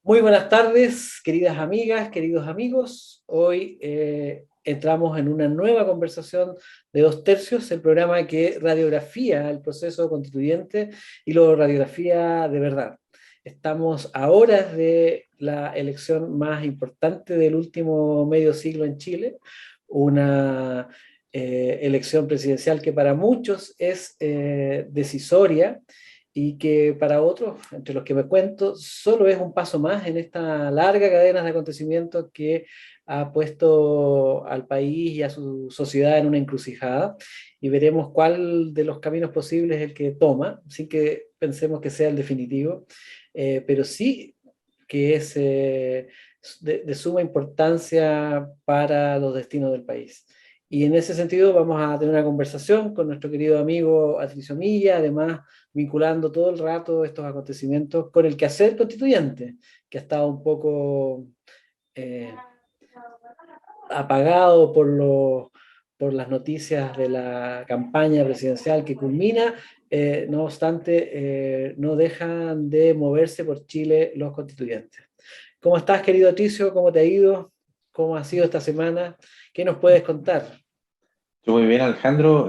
Muy buenas tardes, queridas amigas, queridos amigos. Hoy entramos en una nueva conversación de Dos Tercios, el programa que radiografía el proceso constituyente y lo radiografía de verdad. Estamos a horas de la elección más importante del último medio siglo en Chile, una elección presidencial que para muchos es decisoria y que para otros, entre los que me cuento, solo es un paso más en esta larga cadena de acontecimientos que ha puesto al país y a su sociedad en una encrucijada, y veremos cuál de los caminos posibles es el que toma, sin que pensemos que sea el definitivo, pero sí que es de suma importancia para los destinos del país. Y en ese sentido vamos a tener una conversación con nuestro querido amigo Atricio Milla, además vinculando todo el rato estos acontecimientos con el quehacer constituyente, que ha estado un poco eh, apagado por las noticias de la campaña presidencial que culmina. No obstante, no dejan de moverse por Chile los constituyentes. ¿Cómo estás, querido Atricio? ¿Cómo te ha ido? ¿Cómo ha sido esta semana? ¿Qué nos puedes contar? Yo muy bien, Alejandro.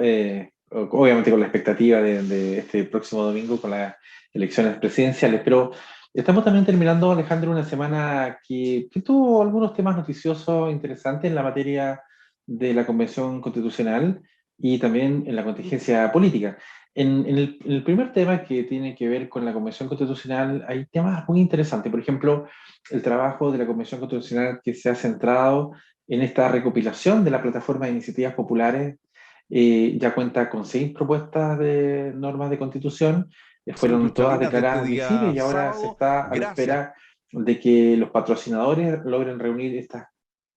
Obviamente con la expectativa de este próximo domingo con las elecciones presidenciales, pero estamos también terminando, Alejandro, una semana que tuvo algunos temas noticiosos interesantes en la materia de la Convención Constitucional y también en la contingencia política. En el primer tema que tiene que ver con la Convención Constitucional hay temas muy interesantes. Por ejemplo, el trabajo de la Convención Constitucional que se ha centrado en esta recopilación de la plataforma de iniciativas populares. Ya cuenta con 6 propuestas de normas de constitución, Salud fueron todas cristalinas de este declaradas admisibles día y ahora se sábado. está a la Gracias. espera de que los patrocinadores logren reunir estas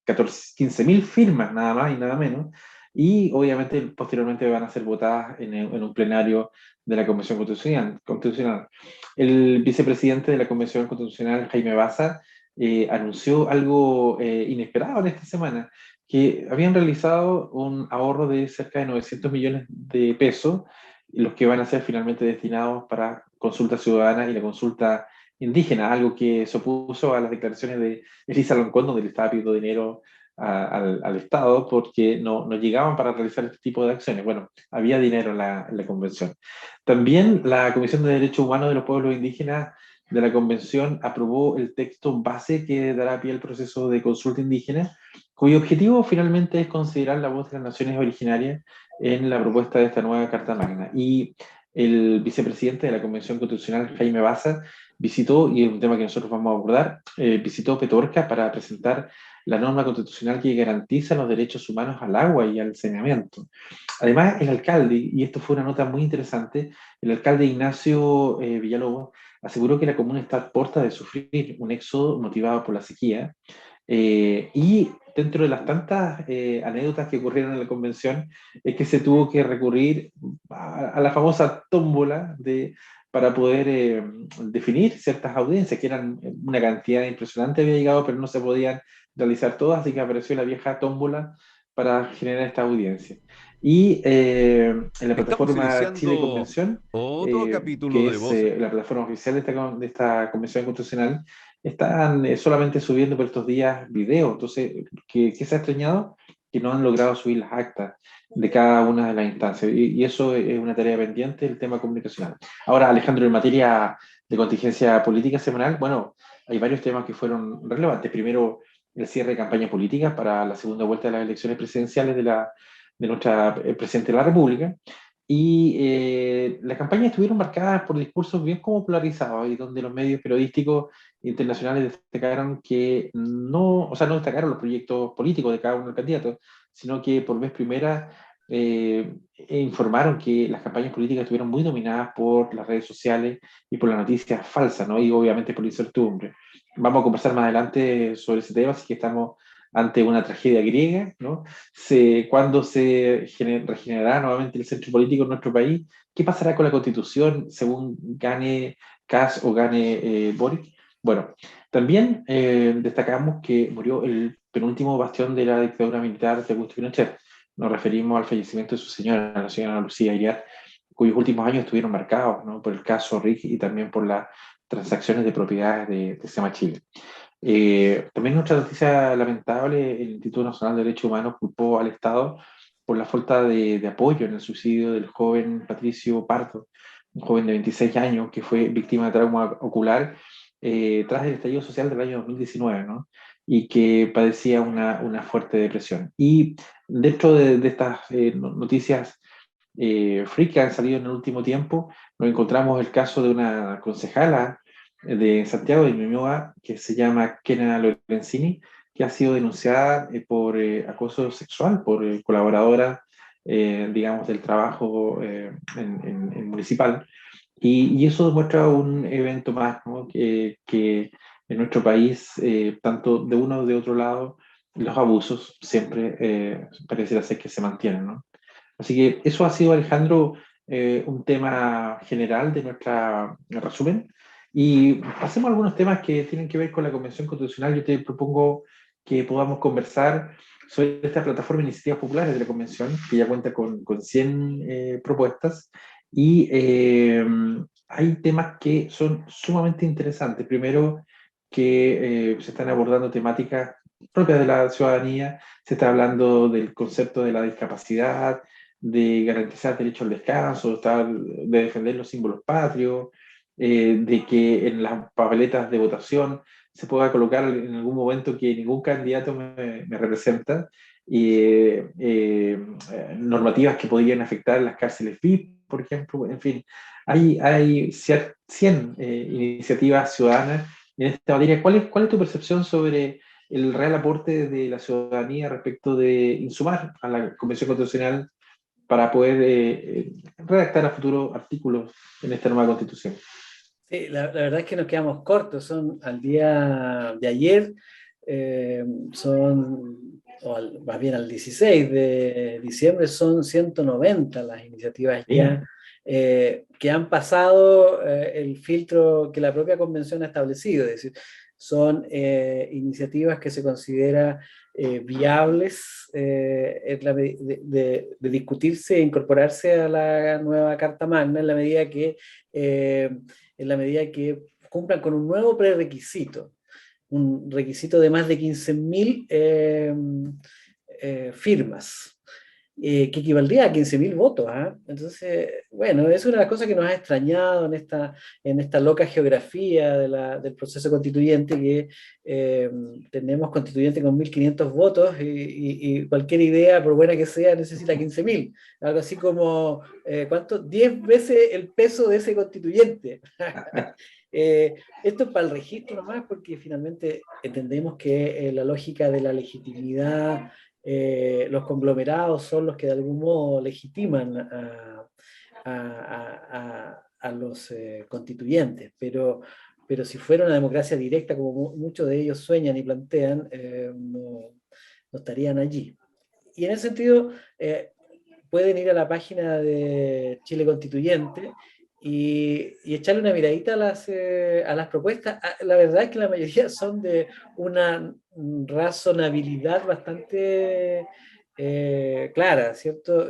15.000 firmas, nada más y nada menos, y obviamente posteriormente van a ser votadas en un plenario de la Convención Constitucional. El vicepresidente de la Convención Constitucional, Jaime Baza, anunció algo inesperado en esta semana, que habían realizado un ahorro de cerca de 900 millones de pesos, los que van a ser finalmente destinados para consulta ciudadana y la consulta indígena, algo que se opuso a las declaraciones de Elisa Loncón, donde le estaba pidiendo dinero al Estado porque no llegaban para realizar este tipo de acciones. Bueno, había dinero en la convención. También la Comisión de Derechos Humanos de los Pueblos Indígenas de la convención aprobó el texto base que dará pie al proceso de consulta indígena, cuyo objetivo finalmente es considerar la voz de las naciones originarias en la propuesta de esta nueva Carta Magna. Y el vicepresidente de la Convención Constitucional, Jaime Baza, visitó, y es un tema que nosotros vamos a abordar, visitó Petorca para presentar la norma constitucional que garantiza los derechos humanos al agua y al saneamiento. Además, el alcalde, y esto fue una nota muy interesante, el alcalde Ignacio Villalobos aseguró que la comuna está a puerta de sufrir un éxodo motivado por la sequía, y dentro de las tantas anécdotas que ocurrieron en la convención es que se tuvo que recurrir a la famosa tómbola para poder definir ciertas audiencias, que eran una cantidad impresionante, había llegado, pero no se podían realizar todas, así que apareció la vieja tómbola para generar esta audiencia. Y en la Estamos plataforma Chile iniciando Convención, otro capítulo que de es Voces. la plataforma oficial de esta Convención Constitucional, están solamente subiendo por estos días videos. Entonces, ¿qué se ha extrañado? Que no han logrado subir las actas de cada una de las instancias. Y eso es una tarea pendiente, el tema comunicacional. Ahora, Alejandro, en materia de contingencia política semanal, bueno, hay varios temas que fueron relevantes. Primero, el cierre de campaña política para la segunda vuelta de las elecciones presidenciales de nuestra presidente de la República. Y las campañas estuvieron marcadas por discursos bien como polarizados y donde los medios periodísticos internacionales destacaron que no, o sea, no destacaron los proyectos políticos de cada uno de los candidatos, sino que por vez primera informaron que las campañas políticas estuvieron muy dominadas por las redes sociales y por las noticias falsas, ¿no? Y obviamente por la incertidumbre. Vamos a conversar más adelante sobre ese tema, así que estamos ante una tragedia griega, ¿no? Cuándo se regenerará nuevamente el centro político en nuestro país, qué pasará con la constitución según gane Kass o gane Boric. Bueno, también destacamos que murió el penúltimo bastión de la dictadura militar de Augusto Pinochet. Nos referimos al fallecimiento de su señora, la señora Lucía Aguilar, cuyos últimos años estuvieron marcados, ¿no?, por el caso Rick y también transacciones de propiedades de SEMA Chile. También otra noticia lamentable, el Instituto Nacional de Derechos Humanos culpó al Estado por la falta de apoyo en el suicidio del joven Patricio Pardo, un joven de 26 años que fue víctima de trauma ocular tras el estallido social del año 2019, ¿no? Y que padecía una fuerte depresión. Y dentro de estas noticias freak que han salido en el último tiempo, nos encontramos el caso de una concejala de Santiago de Ñuñoa que se llama Kena Lorenzini, que ha sido denunciada por acoso sexual por colaboradora, digamos, del trabajo en municipal. Y eso demuestra un evento más, ¿no? Que en nuestro país, tanto de uno o de otro lado, los abusos siempre pareciera ser que se mantienen, ¿no? Así que eso ha sido, Alejandro, un tema general de nuestra resumen. Y pasemos a algunos temas que tienen que ver con la Convención Constitucional. Yo te propongo que podamos conversar sobre esta plataforma de iniciativas populares de la Convención, que ya cuenta con 100 propuestas. Y hay temas que son sumamente interesantes. Primero, que se están abordando temáticas propias de la ciudadanía. Se está hablando del concepto de la discapacidad, de garantizar derecho al descanso, de defender los símbolos patrios, de que en las papeletas de votación se pueda colocar en algún momento que ningún candidato me representa, y normativas que podrían afectar las cárceles VIP, por ejemplo. En fin, hay 100 iniciativas ciudadanas en esta materia. ¿Cuál es tu percepción sobre el real aporte de la ciudadanía respecto de insumar a la Convención Constitucional para poder redactar a futuro artículos en esta nueva constitución? Sí, la verdad es que nos quedamos cortos, son al día de ayer, más bien al 16 de diciembre, son 190 las iniciativas ya Bien. que han pasado el filtro que la propia convención ha establecido, es decir, son iniciativas que se considera viables de discutirse e incorporarse a la nueva Carta Magna en la medida que cumplan con un nuevo prerequisito, un requisito de más de 15.000 firmas, que equivaldría a 15.000 votos. ¿Ah? Entonces, bueno, es una de las cosas que nos ha extrañado en esta loca geografía del proceso constituyente, que tenemos constituyente con 1.500 votos y cualquier idea, por buena que sea, necesita 15.000. Algo así como, ¿cuánto? 10 veces el peso de ese constituyente. Esto es para el registro nomás, porque finalmente entendemos que la lógica de la legitimidad, los conglomerados son los que de algún modo legitiman a los constituyentes, pero si fuera una democracia directa, como muchos de ellos sueñan y plantean, no estarían allí. Y en ese sentido, pueden ir a la página de Chile Constituyente y echarle una miradita a las propuestas. La verdad es que la mayoría son de una razonabilidad bastante clara, ¿cierto?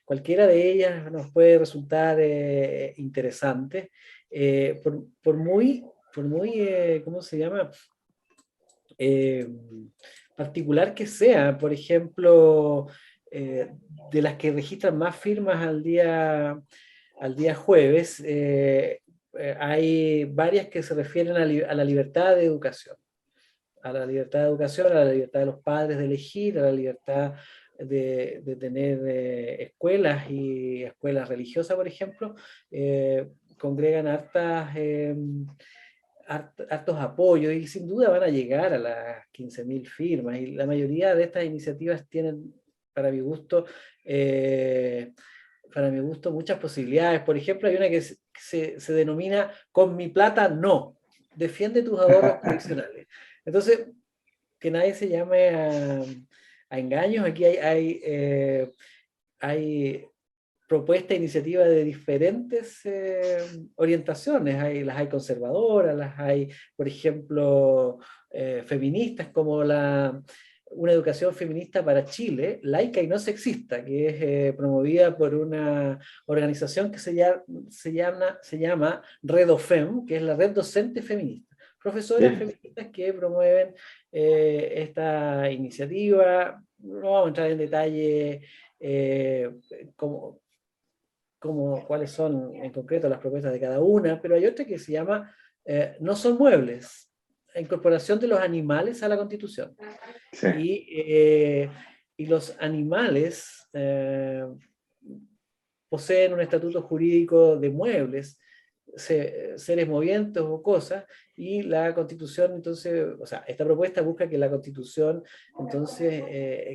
Cualquiera de ellas nos puede resultar interesante, por muy, ¿cómo se llama? Eh, particular que sea. Por ejemplo, eh, de las que registran más firmas al día jueves, hay varias que se refieren a la libertad de educación, a la libertad de educación, a la libertad de los padres de elegir, a la libertad de tener escuelas y escuelas religiosas, por ejemplo. Congregan hartos apoyos y sin duda van a llegar a las 15.000 firmas, y la mayoría de estas iniciativas tienen, para mi gusto, eh, muchas posibilidades. Por ejemplo, hay una que se denomina Con mi plata no, defiende tus ahorros provisionales. Entonces, que nadie se llame a engaños. Aquí hay propuesta e iniciativa de diferentes orientaciones. Las hay conservadoras, las hay, por ejemplo, feministas, como una educación feminista para Chile, laica y no sexista, que es promovida por una organización que se llama REDOFEM, que es la Red Docente Feminista. Profesoras Bien. feministas que promueven esta iniciativa. No vamos a entrar en detalle eh, como, cuáles son en concreto las propuestas de cada una, pero hay otra que se llama No son muebles, la incorporación de los animales a la Constitución. Sí. Y los animales poseen un estatuto jurídico de muebles, seres movientes o cosas, y la Constitución, entonces, o sea, esta propuesta busca que la Constitución, entonces,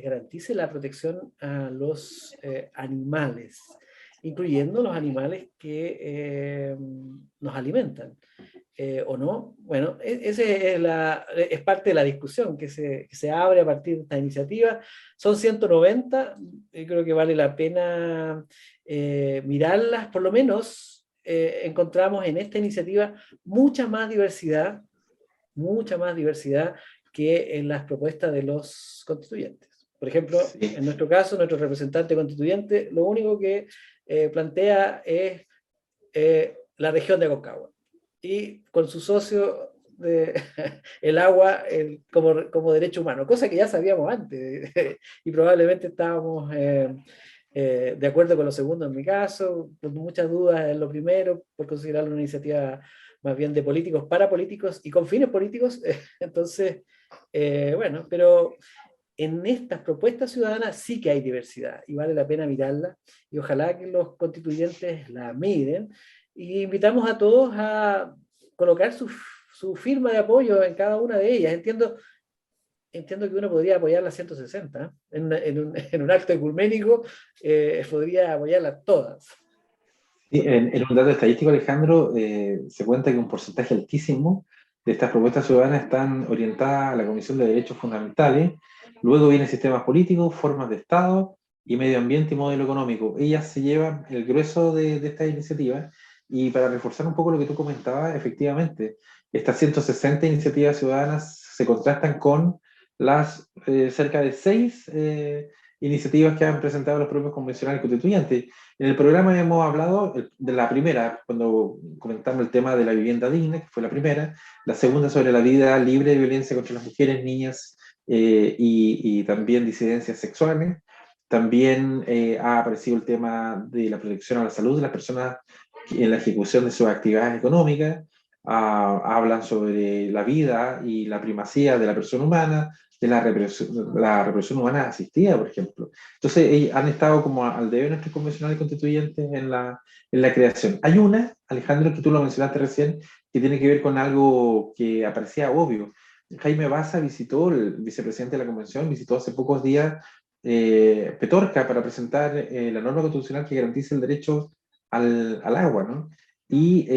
garantice la protección a los animales, incluyendo los animales que nos alimentan. ¿O no? Bueno, ese es parte de la discusión que se abre a partir de esta iniciativa. Son 190, y creo que vale la pena mirarlas. Por lo menos encontramos en esta iniciativa mucha más diversidad que en las propuestas de los constituyentes. Por ejemplo, Sí. en nuestro caso, nuestro representante constituyente lo único que plantea es la región de Aconcagua, y con su socio de el agua como derecho humano, cosa que ya sabíamos antes y probablemente estábamos de acuerdo con lo segundo en mi caso, con muchas dudas en lo primero, por considerarlo una iniciativa más bien de políticos para políticos y con fines políticos. Entonces, bueno, pero en estas propuestas ciudadanas sí que hay diversidad y vale la pena mirarla, y ojalá que los constituyentes la miren, y invitamos a todos a colocar su firma de apoyo en cada una de ellas. Entiendo que uno podría apoyar las 160, en un acto ecuménico podría apoyarlas todas. Sí, en un dato estadístico, Alejandro, se cuenta que un porcentaje altísimo de estas propuestas ciudadanas están orientadas a la Comisión de Derechos Fundamentales. Luego vienen sistemas políticos, formas de Estado y medio ambiente y modelo económico. Ellas se llevan el grueso de estas iniciativas. Y para reforzar un poco lo que tú comentabas, efectivamente, estas 160 iniciativas ciudadanas se contrastan con las cerca de 6 iniciativas que han presentado los propios convencionales constituyentes. En el programa hemos hablado de la primera, cuando comentamos el tema de la vivienda digna, que fue la primera, la segunda sobre la vida libre de violencia contra las mujeres, niñas y también disidencias sexuales. También ha aparecido el tema de la protección a la salud de las personas en la ejecución de sus actividades económicas. Hablan sobre la vida y la primacía de la persona humana, de la represión humana asistida, por ejemplo. Entonces, han estado como al debe nuestros convencionales constituyentes en la creación. Hay una, Alejandro, que tú lo mencionaste recién, que tiene que ver con algo que aparecía obvio. Jaime Baza visitó, el vicepresidente de la convención, visitó hace pocos días Petorca para presentar la norma constitucional que garantiza el derecho al agua, ¿no? Y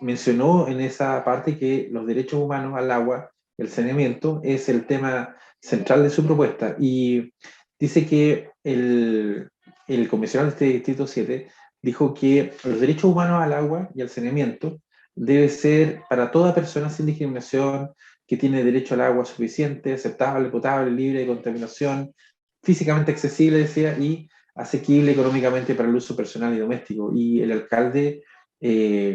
mencionó en esa parte que los derechos humanos al agua, el saneamiento, es el tema central de su propuesta. Y dice que el comisionado de este Distrito 7 dijo que los derechos humanos al agua y al saneamiento debe ser para toda persona sin discriminación, que tiene derecho al agua suficiente, aceptable, potable, libre de contaminación, físicamente accesible, decía, y asequible económicamente para el uso personal y doméstico. Y el alcalde,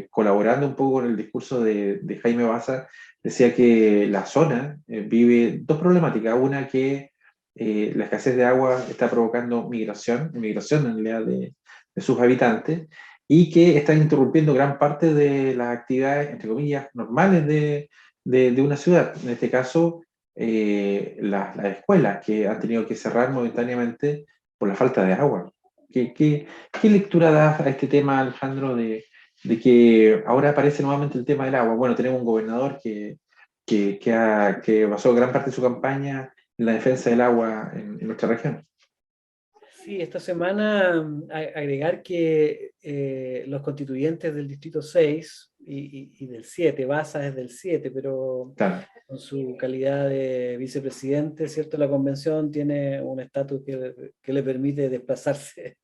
colaborando un poco con el discurso de Jaime Baza, decía que la zona vive dos problemáticas. Una, que la escasez de agua está provocando migración en realidad de sus habitantes, y que están interrumpiendo gran parte de las actividades, entre comillas, normales de una ciudad. En este caso, las escuelas que han tenido que cerrar momentáneamente por la falta de agua. ¿Qué lectura das a este tema, Alejandro, de que ahora aparece nuevamente el tema del agua? Bueno, tenemos un gobernador que basó gran parte de su campaña en la defensa del agua en nuestra región. Sí, esta semana agregar que los constituyentes del Distrito 6 y del 7, Baza es del 7, pero Claro. con su calidad de vicepresidente, ¿cierto? La convención tiene un estatus que le permite desplazarse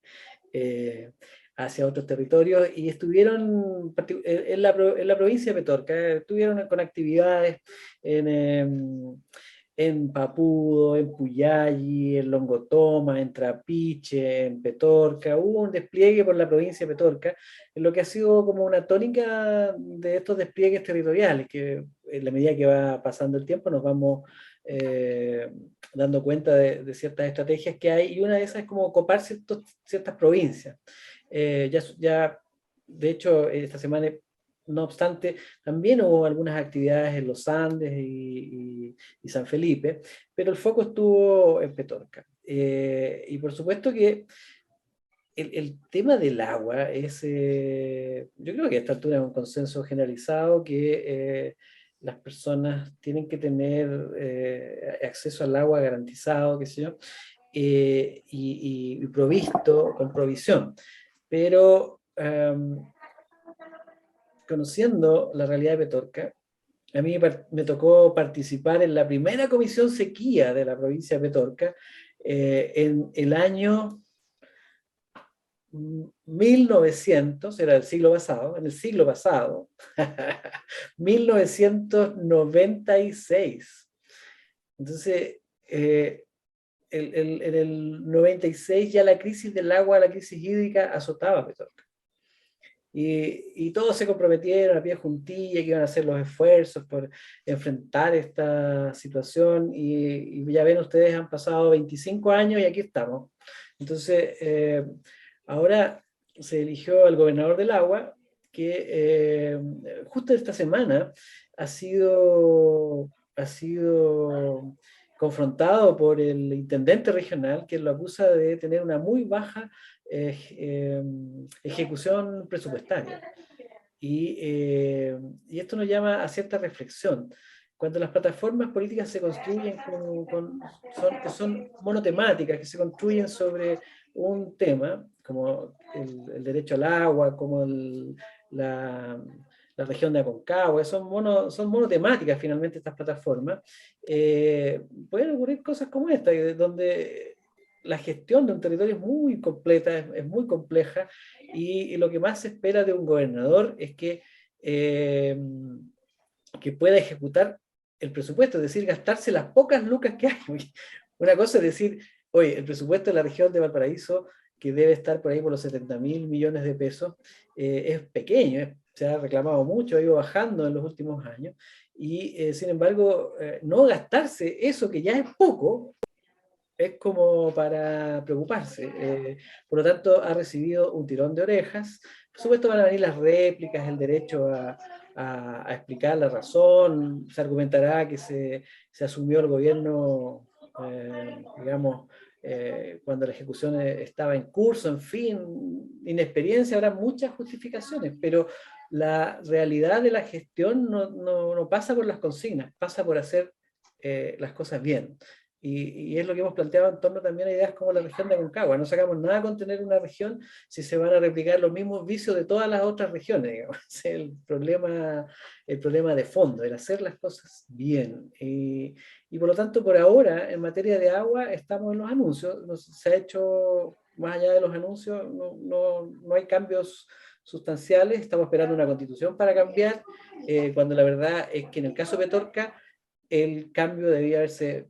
hacia otros territorios, y estuvieron en la provincia de Petorca, estuvieron con actividades en en Papudo, en Puyalli, en Longotoma, en Trapiche, en Petorca. Hubo un despliegue por la provincia de Petorca, en lo que ha sido como una tónica de estos despliegues territoriales, que en la medida que va pasando el tiempo nos vamos dando cuenta de ciertas estrategias que hay, y una de esas es como copar ciertas provincias. De hecho, esta semana, no obstante, también hubo algunas actividades en los Andes y San Felipe, pero el foco estuvo en Petorca. Y por supuesto que el tema del agua es, yo creo que a esta altura es un consenso generalizado que las personas tienen que tener acceso al agua garantizado, qué sé yo, y provisto, con provisión. Pero conociendo la realidad de Petorca, a mí me tocó participar en la primera comisión sequía de la provincia de Petorca en el año 1900, era el siglo pasado, en el siglo pasado, 1996. Entonces, en el 96 ya la crisis del agua, la crisis hídrica azotaba a Petorca. Y todos se comprometieron a pie juntilla que iban a hacer los esfuerzos por enfrentar esta situación, y ya ven ustedes, han pasado 25 años y aquí estamos. Entonces, ahora se eligió al gobernador del agua, que justo esta semana ha sido confrontado por el intendente regional, que lo acusa de tener una muy baja ejecución presupuestaria. Y esto nos llama a cierta reflexión. Cuando las plataformas políticas se construyen que son monotemáticas, que se construyen sobre un tema, como el derecho al agua, como la región de Aconcagua, son monotemáticas finalmente estas plataformas, pueden ocurrir cosas como esta, donde la gestión de un territorio es muy completa, es muy compleja, y lo que más se espera de un gobernador es que pueda ejecutar el presupuesto, es decir, gastarse las pocas lucas que hay. Una cosa es decir, oye, el presupuesto de la región de Valparaíso, que debe estar por ahí por los 70.000 millones de pesos, es pequeño, se ha reclamado mucho, ha ido bajando en los últimos años, y sin embargo, no gastarse eso que ya es poco, es como para preocuparse. Por lo tanto, ha recibido un tirón de orejas. Por supuesto, van a venir las réplicas, el derecho a explicar la razón. Se argumentará que se asumió el gobierno, digamos, cuando la ejecución estaba en curso, en fin, inexperiencia, habrá muchas justificaciones, pero la realidad de la gestión no pasa por las consignas, pasa por hacer las cosas bien. Y es lo que hemos planteado en torno también a ideas como la región de Aconcagua. No sacamos nada con tener una región si se van a replicar los mismos vicios de todas las otras regiones, digamos. Es el problema de fondo, el hacer las cosas bien. Y por lo tanto, por ahora, en materia de agua, estamos en los anuncios. Se ha hecho, más allá de los anuncios, no hay cambios sustanciales. Estamos esperando una constitución para cambiar, cuando la verdad es que en el caso de Petorca, el cambio debía haberse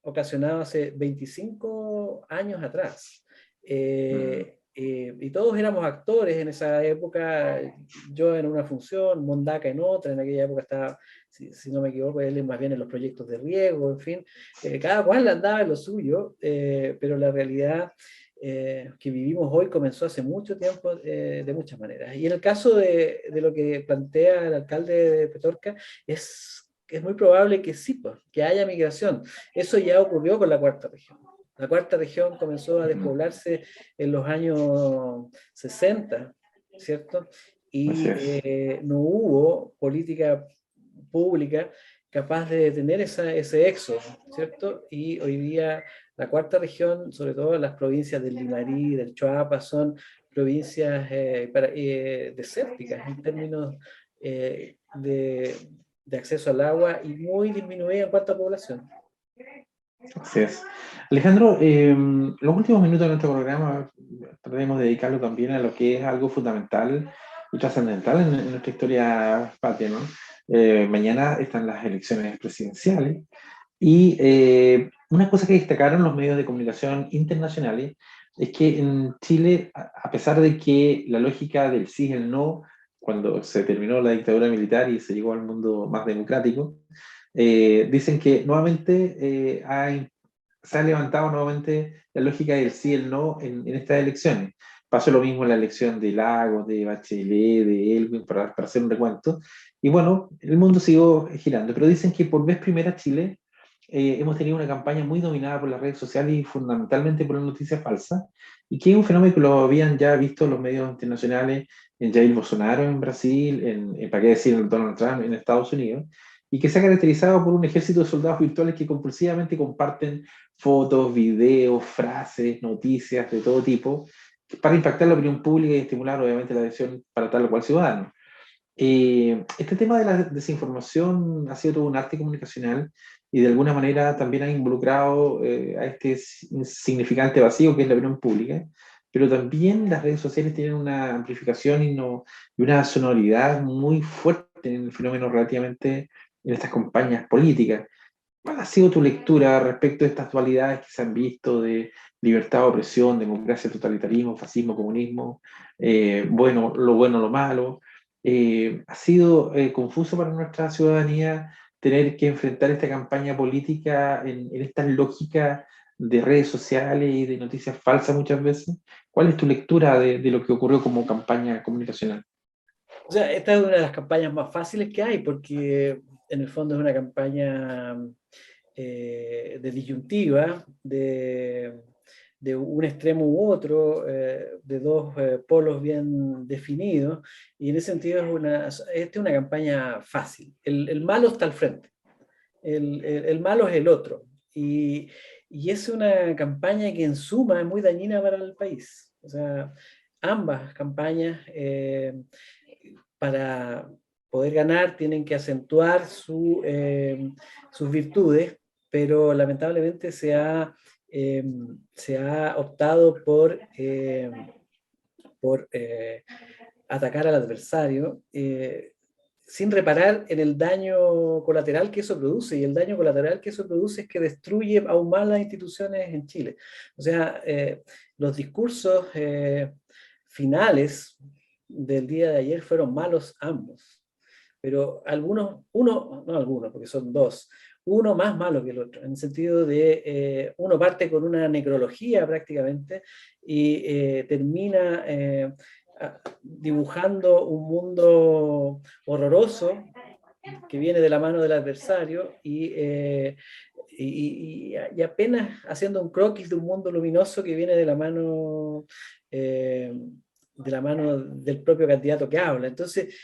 ocasionado hace 25 años atrás. Y todos éramos actores en esa época, yo en una función, Mondaca en otra, en aquella época estaba, si no me equivoco, él más bien en los proyectos de riego, en fin, cada cual andaba en lo suyo, pero la realidad que vivimos hoy comenzó hace mucho tiempo, de muchas maneras. Y en el caso de lo que plantea el alcalde de Petorca, es muy probable que sí, pues, que haya migración. Eso ya ocurrió con la cuarta región. La cuarta región comenzó a despoblarse en los años 60, ¿cierto? Y no hubo política pública capaz de detener ese éxodo, ¿cierto? Y hoy día la cuarta región, sobre todo las provincias del Limarí, del Choapa, son provincias desérticas en términos de acceso al agua, y muy disminuida en cuanto a población. Así es. Alejandro, los últimos minutos de nuestro programa trataremos de dedicarlo también a lo que es algo fundamental y trascendental en nuestra historia patria, ¿no? Mañana están las elecciones presidenciales Y una cosa que destacaron los medios de comunicación internacionales es que en Chile, a pesar de que la lógica del sí y el no, cuando se terminó la dictadura militar y se llegó al mundo más democrático, dicen que nuevamente se ha levantado nuevamente la lógica del sí y el no en estas elecciones. Pasó lo mismo en la elección de Lagos, de Bachelet, de Elwin, para hacer un recuento. Y bueno, el mundo siguió girando, pero dicen que por vez primera Chile hemos tenido una campaña muy dominada por las redes sociales y fundamentalmente por las noticias falsas, y que es un fenómeno que lo habían ya visto los medios internacionales en Jair Bolsonaro en Brasil, para qué decir, en Donald Trump en Estados Unidos, y que se ha caracterizado por un ejército de soldados virtuales que compulsivamente comparten fotos, videos, frases, noticias de todo tipo, para impactar la opinión pública y estimular obviamente la adhesión para tal o cual ciudadano. Este tema de la desinformación ha sido todo un arte comunicacional y de alguna manera también ha involucrado a este significante vacío que es la opinión pública, pero también las redes sociales tienen una amplificación y una sonoridad muy fuerte en el fenómeno relativamente en estas campañas políticas. ¿Cuál ha sido tu lectura respecto a estas dualidades que se han visto de libertad, opresión, democracia, totalitarismo, fascismo, comunismo, bueno, lo malo? ¿Ha sido confuso para nuestra ciudadanía tener que enfrentar esta campaña política en esta lógica de redes sociales y de noticias falsas muchas veces? ¿Cuál es tu lectura de lo que ocurrió como campaña comunicacional? O sea, esta es una de las campañas más fáciles que hay, porque en el fondo es una campaña de disyuntiva, de un extremo u otro, de dos polos bien definidos, y en ese sentido esta es una campaña fácil. El malo está al frente, el malo es el otro, y es una campaña que en suma es muy dañina para el país. O sea, ambas campañas para poder ganar tienen que acentuar sus virtudes, pero lamentablemente se ha optado por atacar al adversario sin reparar en el daño colateral que eso produce, y el daño colateral que eso produce es que destruye aún más las instituciones en Chile. O sea, los discursos finales del día de ayer fueron malos ambos, pero no algunos, porque son dos, uno más malo que el otro, en el sentido de uno parte con una necrología prácticamente y termina dibujando un mundo horroroso que viene de la mano del adversario y apenas haciendo un croquis de un mundo luminoso que viene de la mano del propio candidato que habla. Entonces,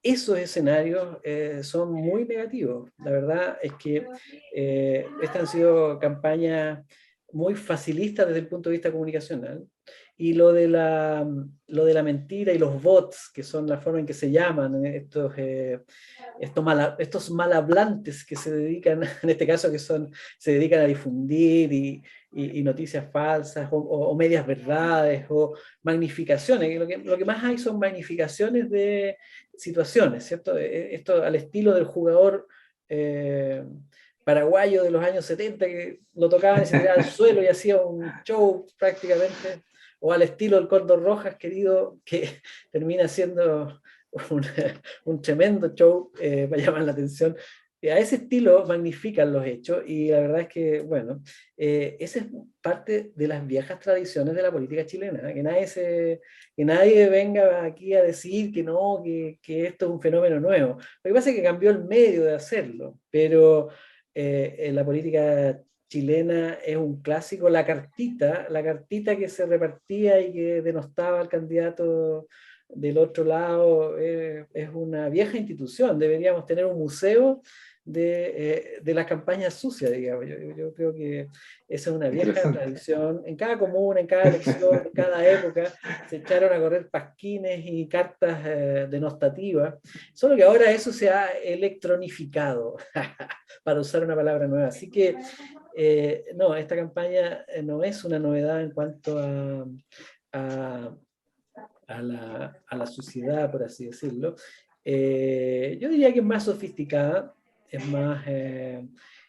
esos escenarios son muy negativos. La verdad es que estas han sido campañas muy facilistas desde el punto de vista comunicacional. Y lo de la mentira y los bots, que son la forma en que se llaman estos malhablantes que se dedican, en este caso se dedican a difundir y noticias falsas o medias verdades o magnificaciones. Lo que más hay son magnificaciones de situaciones, ¿cierto? Esto al estilo del jugador eh, paraguayo de los años 70 que lo tocaban y se tiraba al suelo y hacía un show prácticamente, o al estilo del Cóndor Rojas, querido, que termina siendo un, un tremendo show para llamar la atención. A ese estilo magnifican los hechos y la verdad es que, bueno, esa es parte de las viejas tradiciones de la política chilena, que nadie venga aquí a decir que no, que esto es un fenómeno nuevo. Lo que pasa es que cambió el medio de hacerlo, pero en la política chilena es un clásico, la cartita que se repartía y que denostaba al candidato del otro lado, es una vieja institución. Deberíamos tener un museo de las campañas sucias, digamos. Yo creo que esa es una vieja Interesante. tradición. En cada comuna, en cada elección, en cada época, se echaron a correr pasquines y cartas denostativas, solo que ahora eso se ha electronificado, para usar una palabra nueva. Así que, no, esta campaña no es una novedad en cuanto a a la sociedad, por así decirlo. Yo diría que es más sofisticada, es más,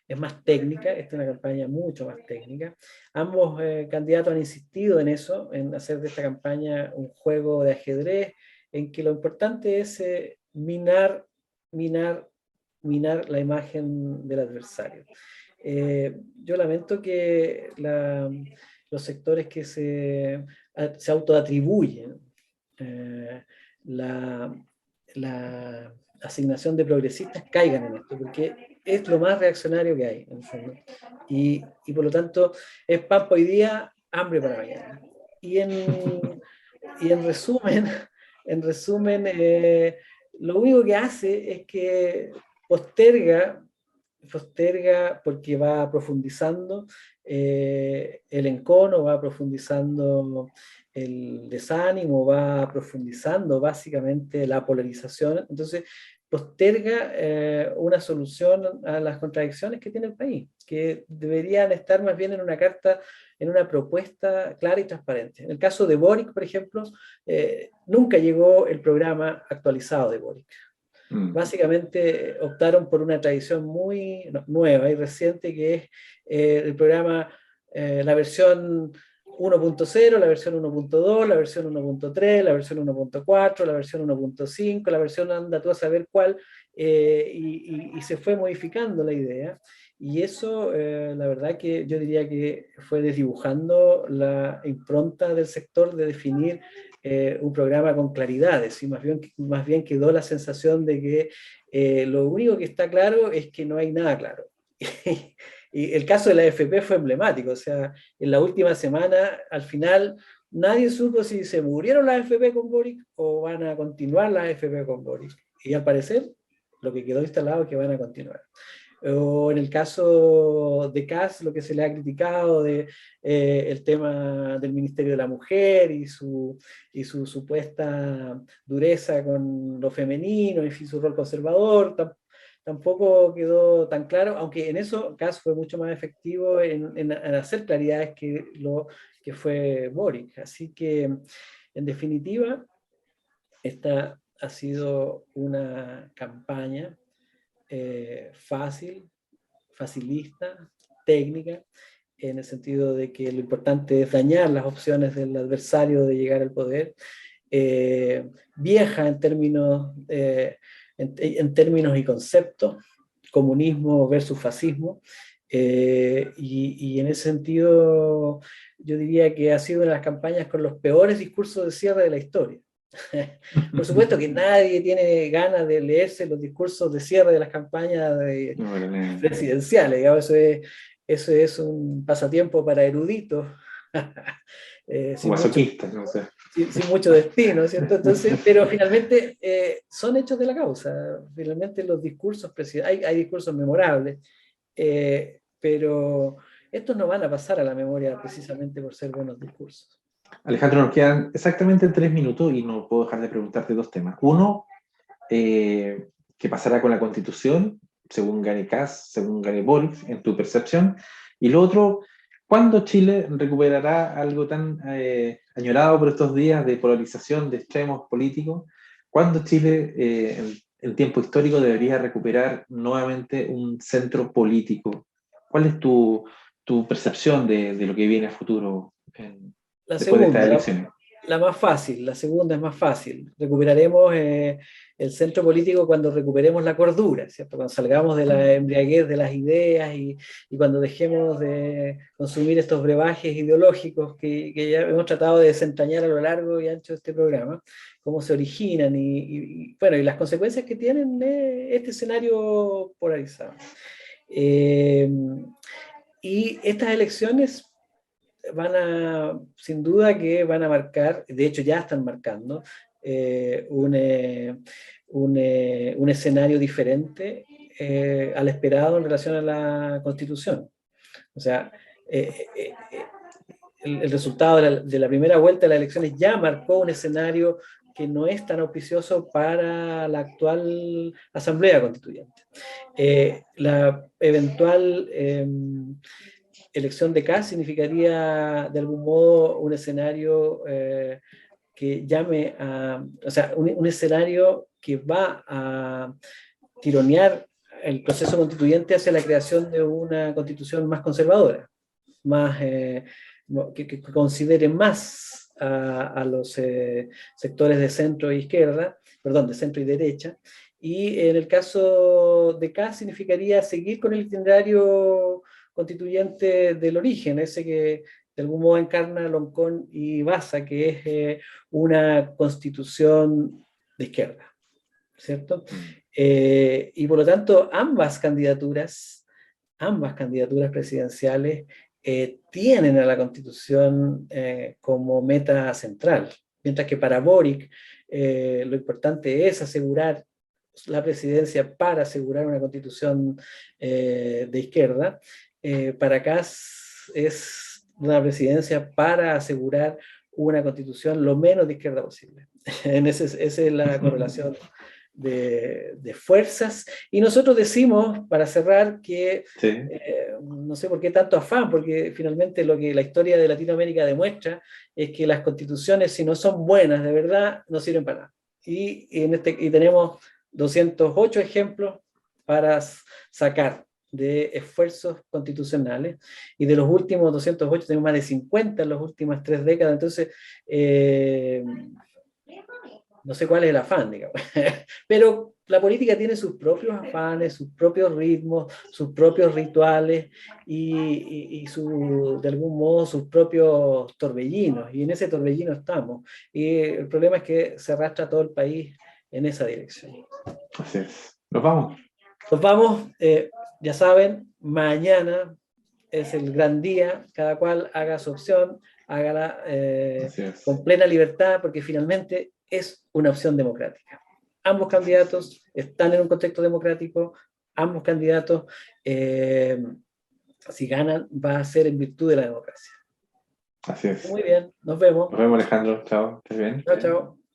es más técnica, esta es una campaña mucho más técnica. Ambos candidatos han insistido en eso, en hacer de esta campaña un juego de ajedrez, en que lo importante es minar, minar, minar la imagen del adversario. Yo lamento que los sectores que se autoatribuyen la, la asignación de progresistas caigan en esto, porque es lo más reaccionario que hay, en el fondo. Y por lo tanto, es pan para hoy día, hambre para mañana. Y en resumen, lo único que hace es que posterga porque va profundizando el encono, va profundizando el desánimo, va profundizando básicamente la polarización. Entonces, posterga una solución a las contradicciones que tiene el país, que deberían estar más bien en una carta, en una propuesta clara y transparente. En el caso de Boric, por ejemplo, nunca llegó el programa actualizado de Boric. Básicamente optaron por una tradición muy nueva y reciente, que es el programa, la versión 1.0, la versión 1.2, la versión 1.3, la versión 1.4, la versión 1.5, la versión anda tú a saber cuál, y se fue modificando la idea. Y eso, la verdad que yo diría que fue desdibujando la impronta del sector de definir un programa con claridades, y más bien quedó la sensación de que lo único que está claro es que no hay nada claro. Y el caso de la AFP fue emblemático, o sea, en la última semana, al final, nadie supo si se murieron las AFP con Boric o van a continuar las AFP con Boric. Y al parecer, lo que quedó instalado es que van a continuar. O en el caso de Kast, lo que se le ha criticado de el tema del Ministerio de la Mujer y su supuesta dureza con lo femenino y su rol conservador, tampoco quedó tan claro, aunque en eso Kast fue mucho más efectivo en hacer claridades que lo que fue Boric. Así que, en definitiva, esta ha sido una campaña fácil, facilista, técnica, en el sentido de que lo importante es dañar las opciones del adversario de llegar al poder, vieja en términos y conceptos, comunismo versus fascismo, y en ese sentido yo diría que ha sido una de las campañas con los peores discursos de cierre de la historia. Por supuesto que nadie tiene ganas de leerse los discursos de cierre de las campañas presidenciales, digamos, eso es un pasatiempo para eruditos, Masoquista, no sé. sin mucho destino, ¿cierto? Entonces, pero finalmente son hechos de la causa. Finalmente los discursos hay discursos memorables, pero estos no van a pasar a la memoria precisamente por ser buenos discursos. Alejandro, nos quedan exactamente 3 minutos y no puedo dejar de preguntarte dos temas. Uno, ¿qué pasará con la Constitución, según gane Kast, según gane Boric, en tu percepción? Y lo otro, ¿cuándo Chile recuperará algo tan añorado por estos días de polarización, de extremos políticos? ¿Cuándo Chile, en tiempo histórico, debería recuperar nuevamente un centro político? ¿Cuál es tu percepción de lo que viene a futuro La después de estas segunda, elecciones? la más fácil, la segunda es más fácil. Recuperaremos el centro político cuando recuperemos la cordura, ¿cierto? Cuando salgamos de la embriaguez de las ideas y cuando dejemos de consumir estos brebajes ideológicos que ya hemos tratado de desentrañar a lo largo y ancho de este programa, cómo se originan bueno, y las consecuencias que tienen este escenario polarizado. Y estas elecciones sin duda que van a marcar, de hecho ya están marcando, un escenario diferente al esperado en relación a la Constitución. O sea, el resultado de la primera vuelta de las elecciones ya marcó un escenario que no es tan auspicioso para la actual Asamblea Constituyente. La eventual elección de Kast significaría de algún modo un escenario que llame a, o sea, un escenario que va a tironear el proceso constituyente hacia la creación de una constitución más conservadora, más, que considere más a los sectores de centro e izquierda, perdón, de centro y derecha, y en el caso de Kast significaría seguir con el itinerario constituyente del origen, ese que de algún modo encarna Loncón y Baza, que es una constitución de izquierda, ¿cierto? Y por lo tanto, ambas candidaturas presidenciales tienen a la Constitución como meta central, mientras que para Boric lo importante es asegurar la presidencia para asegurar una Constitución de izquierda, para Kast es una presidencia para asegurar una Constitución lo menos de izquierda posible. Esa es la correlación de fuerzas. Y nosotros decimos, para cerrar, que Sí. no sé por qué tanto afán, porque finalmente lo que la historia de Latinoamérica demuestra es que las constituciones, si no son buenas de verdad, no sirven para nada. Y tenemos 208 ejemplos para sacar de esfuerzos constitucionales, y de los últimos 208 tenemos más de 50 en las últimas 3 décadas, entonces no sé cuál es el afán, digamos. Pero la política tiene sus propios afanes, sus propios ritmos, sus propios rituales de algún modo sus propios torbellinos, y en ese torbellino estamos. Y el problema es que se arrastra todo el país en esa dirección. Así es. Nos vamos. Nos vamos, ya saben, mañana es el gran día, cada cual haga su opción, hágala con plena libertad, porque finalmente es una opción democrática. Ambos candidatos están en un contexto democrático, ambos candidatos, si ganan, va a ser en virtud de la democracia. Así es. Muy bien, nos vemos. Nos vemos, Alejandro. Chao. ¿Estás bien? Chao, chao.